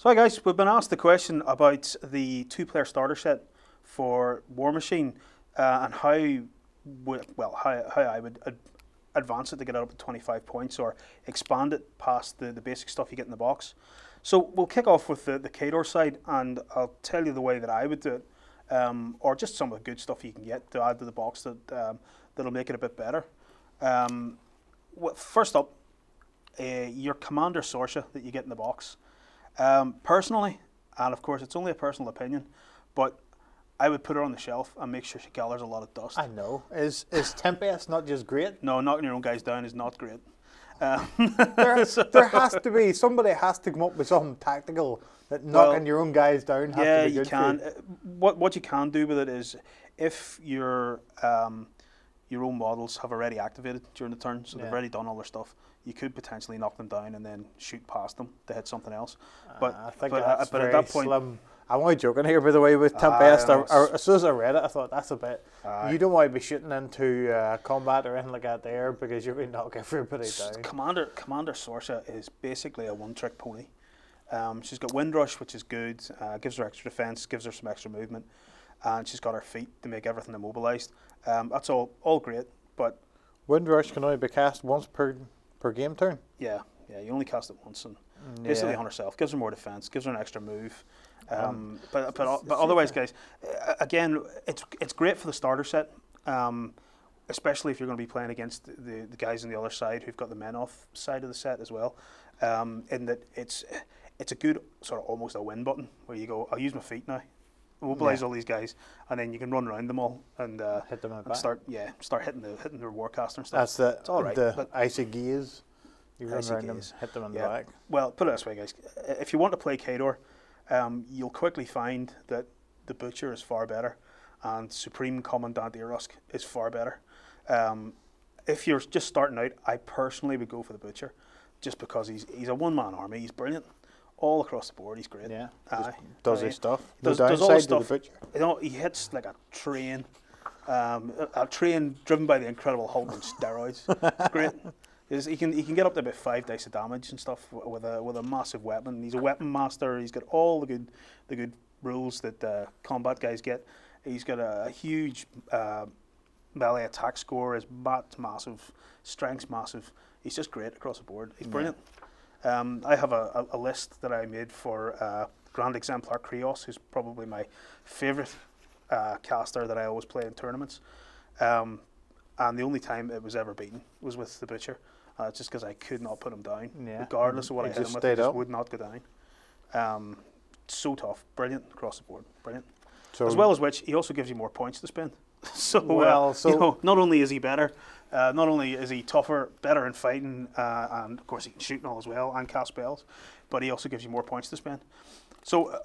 So, hi guys, we've been asked the question about the two-player starter set for Warmachine and how I would advance it to get it up to 25 points or expand it past the basic stuff you get in the box. So we'll kick off with the Khador side, and I'll tell you the way that I would do it, or just some of the good stuff you can get to add to the box that'll make it a bit better. First up, your Commander Sorcia that you get in the box. Personally, and of course it's only a personal opinion, but I would put her on the shelf and make sure she gathers a lot of dust. I know. Is Tempest not just great? No, knocking your own guys down is not great. There has to be, somebody has to come up with something tactical that knocking your own guys down has to be good. Yeah, you can. What you can do with it is, if your own models have already activated during the turn, so they've already done all their stuff, you could potentially knock them down and then shoot past them to hit something else. But I think that's very at that point, slim. I'm only joking here, by the way, with Tempest. As soon as I read it, I thought that's a bit. You don't want to be shooting into combat or anything like that there, because you're going to knock everybody down. Commander Sorcia is basically a one-trick pony. She's got Windrush, which is good. Gives her extra defense, gives her some extra movement, and she's got her feet to make everything immobilized. That's all great, but Windrush can only be cast once per game turn. Yeah, you only cast it once, and basically on herself. Gives her more defense, gives her an extra move. But otherwise, guys, again, it's great for the starter set, especially if you're going to be playing against the guys on the other side who've got the men off side of the set as well. In that it's a good sort of almost a win button where you go, I'll use my feet now, mobilize all these guys, and then you can run around them all and hit them and start hitting their warcaster and stuff. That's it's all right. The icy gaze. You run around them, hit them in the back. Well, put it this way, guys. If you want to play Khador, you'll quickly find that the Butcher is far better, and Supreme Commandant Erusk is far better. If you're just starting out, I personally would go for the Butcher, just because he's a one-man army. He's brilliant all across the board. He's great. Yeah, does his stuff. Does all his stuff. The Butcher. You know, he hits like a train driven by the Incredible Hulk on steroids. It's great. He can get up to about 5 dice of damage and stuff with a massive weapon. He's a weapon master. He's got all the good rules that combat guys get. He's got a huge melee attack score. His bat's massive, strength's massive. He's just great across the board. He's brilliant. I have a list that I made for Grand Exemplar Krios, who's probably my favourite caster that I always play in tournaments. And the only time it was ever beaten was with the Butcher. Just because I could not put him down, regardless of what I hit him with, he just would not go down. So tough, brilliant across the board, brilliant. So as well as which, he also gives you more points to spend. So, you know, not only is he better, not only is he tougher, better in fighting, and of course he can shoot and all as well, and cast spells, but he also gives you more points to spend. So,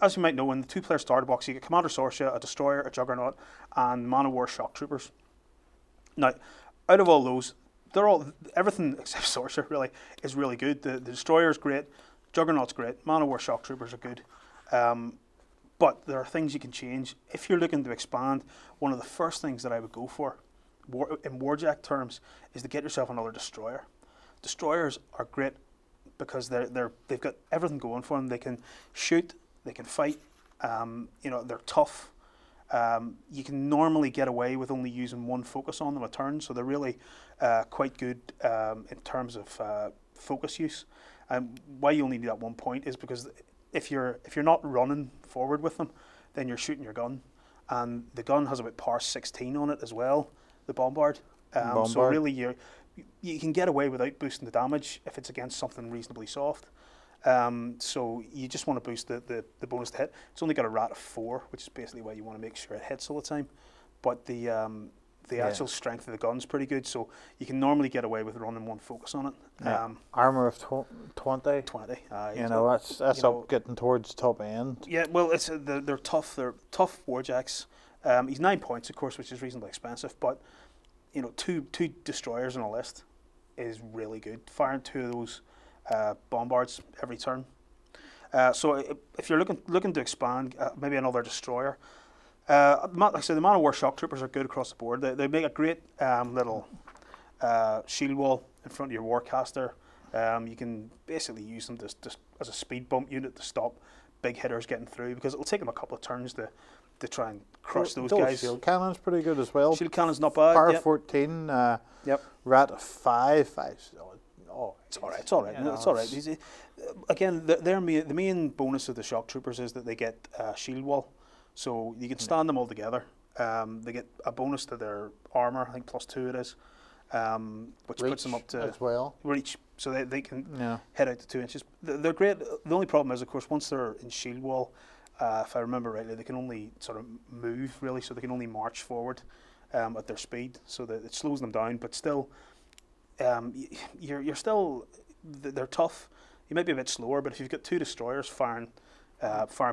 as you might know, in the two-player starter box, you get Commander Sorcia, a Destroyer, a Juggernaut, and Man of War Shock Troopers. Now, out of all those, everything except Sorcerer really is really good. The Destroyer's great, Juggernaut's great, Man of War Shock Troopers are good. But there are things you can change. If you're looking to expand, one of the first things that I would go for, in Warjack terms, is to get yourself another Destroyer. Destroyers are great because they've got everything going for them. They can shoot, they can fight. You know, they're tough. You can normally get away with only using one focus on them a turn, so they're really quite good in terms of focus use. Why you only need that 1 point is because if you're not running forward with them, then you're shooting your gun, and the gun has about power 16 on it as well, the Bombard. So really you can get away without boosting the damage if it's against something reasonably soft. So you just want to boost the bonus to hit. It's only got a rat of 4, which is basically why you want to make sure it hits all the time. But the actual strength of the gun's pretty good, so you can normally get away with running one focus on it. Armor of 20. 20. You know, that's up getting towards top end. Yeah, well, they're tough. They're tough warjacks. He's 9 points, of course, which is reasonably expensive. But you know, two Destroyers on a list is really good. Firing 2 of those Bombards every turn. So if you're looking to expand, maybe another Destroyer. Like I said, the Man of War Shock Troopers are good across the board. They make a great little shield wall in front of your Warcaster. You can basically use them as a speed bump unit to stop big hitters getting through, because it'll take them a couple of turns to try and crush those guys. Shield cannon's pretty good as well. Shield cannon's not bad. Power 14. Rat 5. It's all right. It's all right. You know, it's all right. Again, the main bonus of the shock troopers is that they get shield wall, so you can stand them all together. They get a bonus to their armor. I think +2 it is, which reach puts them up to as well. Reach, so they can head out to 2 inches. They're great. The only problem is, of course, once they're in shield wall, if I remember rightly, they can only sort of move really, so they can only march forward at their speed, so that it slows them down. But still, you're still, they're tough. You might be a bit slower, but if you've got 2 destroyers firing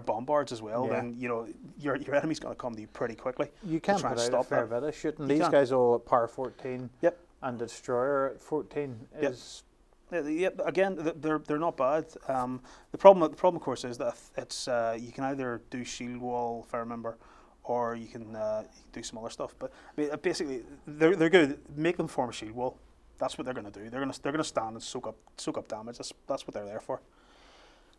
bombards as well, then you know your enemy's going to come to you pretty quickly. You can put out a fair bit of shooting. These guys all at power 14. Yep. And the destroyer at 14 is. Yep. Again, they're not bad. The problem, of course, is that it's you can either do shield wall, if I remember, or you can do some other stuff. But I mean, basically, they're good. Make them form a shield wall. That's what they're going to do. They're going to stand and soak up damage. That's what they're there for.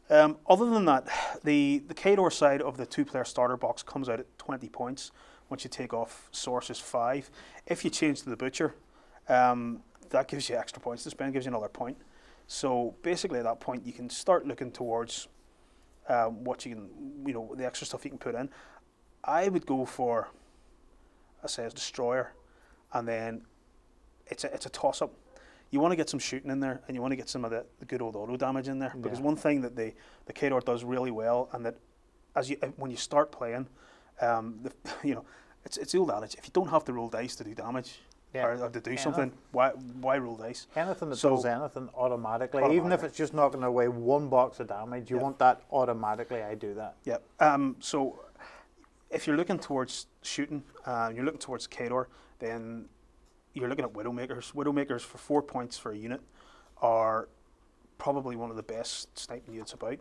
Other than that, the Khador side of the 2-player starter box comes out at 20 points once you take off Source's 5. If you change to the Butcher, that gives you extra points to spend, gives you another point. So basically at that point you can start looking towards what you can, the extra stuff you can put in. I would go for, I say, a Destroyer, and then it's a toss-up. You want to get some shooting in there, and you want to get some of the good old auto damage in there, because one thing that the Khador does really well, and that when you start playing, it's the old adage: if you don't have to roll dice to do damage or to do something, why roll dice? Anything that does anything automatically, even if it's just knocking away 1 box of damage, you want that automatically. I do that. Yeah. So if you're looking towards shooting, you're looking towards Khador, then you're looking at Widowmakers. Widowmakers for 4 points for a unit are probably one of the best sniping units about.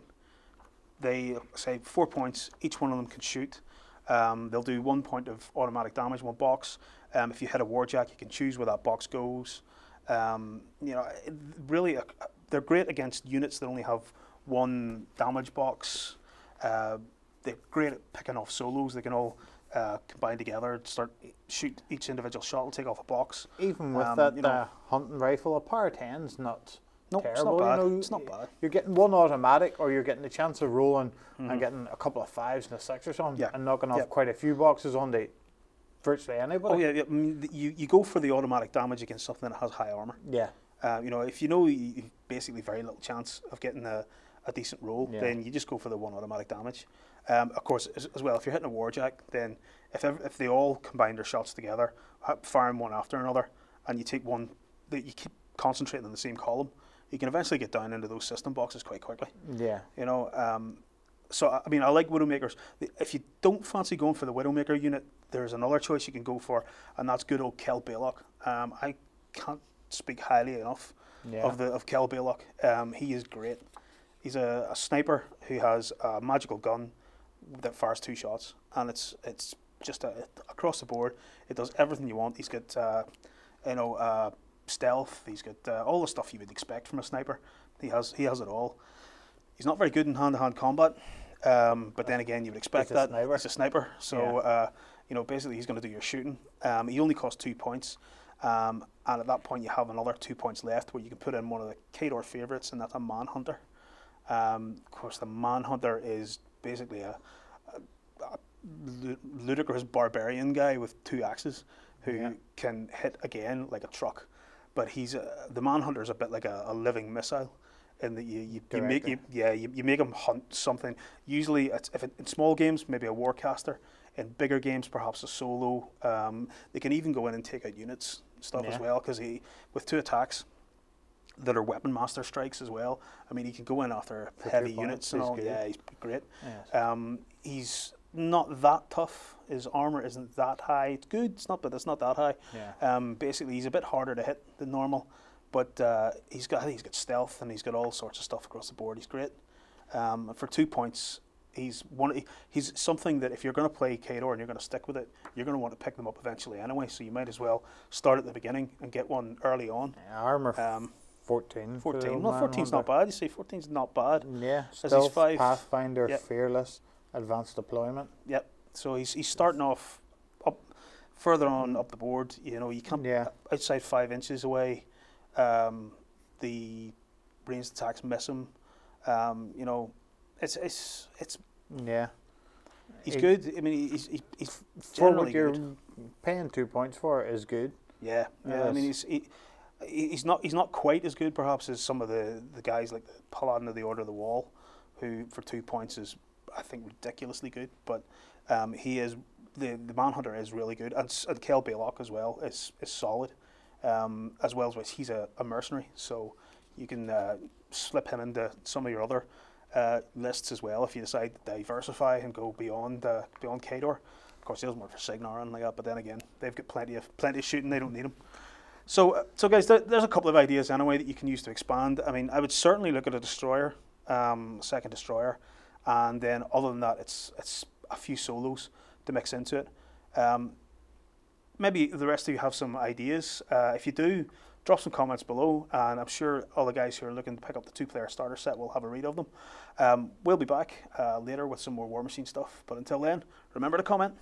They say 4 points, each one of them can shoot. They'll do 1 point of automatic damage, 1 box. If you hit a warjack, you can choose where that box goes. Really, they're great against units that only have 1 damage box. They're great at picking off solos. They can all combine together, shoot each individual shot, will take off a box. Even with that hunting rifle, a power 10's not terrible. It's not bad. It's not bad. You're getting 1 automatic, or you're getting the chance of rolling and getting a couple of 5s and a 6 or something, and knocking off quite a few boxes on the virtually anybody. Oh yeah. I mean, you go for the automatic damage against something that has high armor. Yeah. If you know you've basically very little chance of getting a decent roll, then you just go for the 1 automatic damage. Of course, as well, if you're hitting a warjack, then if they all combine their shots together, firing one after another, and you take one that you keep concentrating on the same column, you can eventually get down into those system boxes quite quickly. Yeah. So I mean, I like Widowmakers. If you don't fancy going for the Widowmaker unit, there's another choice you can go for, and that's good old Kel Balok. I can't speak highly enough of Kel Balok. He is great. He's a sniper who has a magical gun that fires 2 shots, and it's just across the board. It does everything you want. He's got stealth. He's got all the stuff you would expect from a sniper. He has it all. He's not very good in hand-to-hand combat, but then again, you would expect that. He's a sniper. So basically, he's going to do your shooting. He only costs 2 points, and at that point, you have another 2 points left where you can put in one of the Khador favorites, and that's a Manhunter. Of course, the Manhunter is basically a ludicrous barbarian guy with 2 axes who can hit again like a truck. But the Manhunter is a bit like a living missile, in that you make him hunt something. Usually, in small games, maybe a warcaster. In bigger games, perhaps a solo. They can even go in and take out units stuff as well, because with 2 attacks that are weapon master strikes as well. I mean, he can go in after heavy units and all. Yeah, he's great. Yes. He's not that tough. His armor isn't that high. It's good. But it's not that high. Yeah. Basically, he's a bit harder to hit than normal, but he's got stealth, and he's got all sorts of stuff across the board. He's great. For 2 points, he's something that if you're going to play Khador and you're going to stick with it, you're going to want to pick them up eventually anyway. So you might as well start at the beginning and get one early on. Armor 14. 14. Well, 14's not bad. You see, 14's not bad. Yeah, Stealth, Pathfinder, Fearless, Advanced Deployment. Yep. So he's starting off up further on up the board. You know, you can't outside 5 inches away. The ranged attacks miss him. You know, it's he's good. I mean, he's generally you're good. Paying 2 points for it is good. Yeah. I mean, he's not quite as good perhaps as some of the guys like the Paladin of the Order of the Wall, who for 2 points is, I think, ridiculously good. But he is the Manhunter is really good, and Kel Baylock as well is solid. As well as he's a mercenary, so you can slip him into some of your other lists as well if you decide to diversify and go beyond Khador. Of course, he doesn't work for Signar and like that, but then again, they've got plenty of shooting. They don't need him. So guys, there's a couple of ideas anyway that you can use to expand. I mean, I would certainly look at a destroyer, second destroyer, and then other than that, it's a few solos to mix into it. Maybe the rest of you have some ideas. If you do, drop some comments below, and I'm sure all the guys who are looking to pick up the 2-player starter set will have a read of them. We'll be back later with some more Warmachine stuff, but until then, remember to comment.